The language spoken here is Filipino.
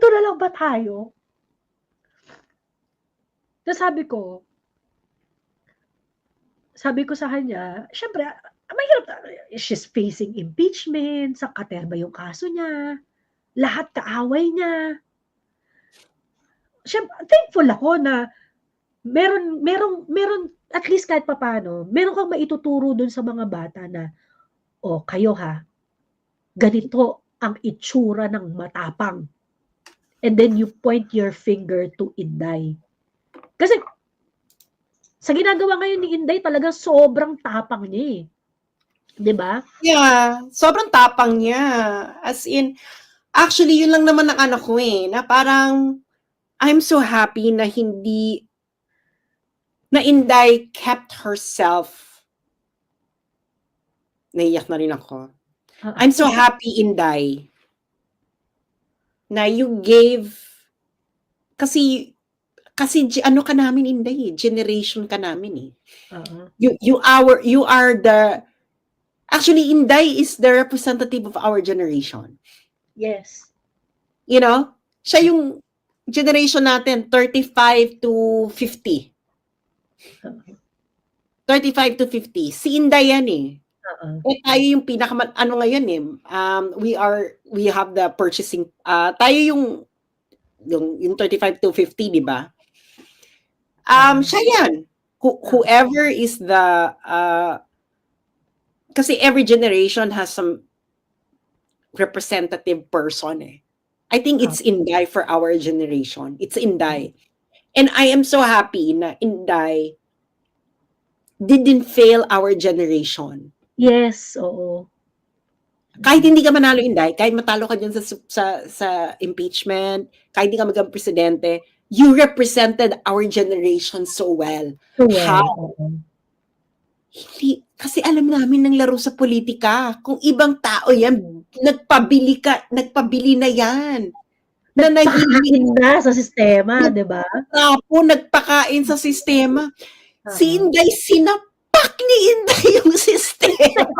ganito na lang ba tayo? So sabi ko sa kanya, syempre, mahirap she's facing impeachment, sa katerba yung kaso niya, lahat kaaway niya. Thankful ako na meron at least kahit papaano, meron kang maituturo dun sa mga bata na, "O kayo ha, ganito ang itsura ng matapang." And then you point your finger to Inday. Kasi sa ginagawa ngayon ni Inday talagang sobrang tapang niya, 'di ba? Yeah, sobrang tapang niya. As in, actually, yun lang naman ang anak ko na parang, I'm so happy na Inday kept herself. Naiyak na rin ako. I'm so happy, Inday, na you gave, kasi ano ka namin, Inday, generation ka namin You are the, actually, Inday is the representative of our generation. Yes. You know, siya yung generation natin, 35 to 50. 35 to 50. Si Inday yan tayo yung ano ngayon we have the purchasing, tayo yung 35 to 50, di ba? Siya yan. Whoever is the, kasi every generation has some representative person I think it's Inday for our generation. It's Inday. And I am so happy na Inday didn't fail our generation. Yes, oo. Kahit hindi ka manalo, Inday, kahit matalo ka dyan sa impeachment, kahit hindi ka maging presidente, you represented our generation so well. How? Hindi, kasi alam namin ng laro sa politika. Kung ibang tao yan, nagpabili na yan. Nagpakain na sa sistema, di ba? Nagpakain sa sistema. Si Inday, sinapak ni Inday yung sistema.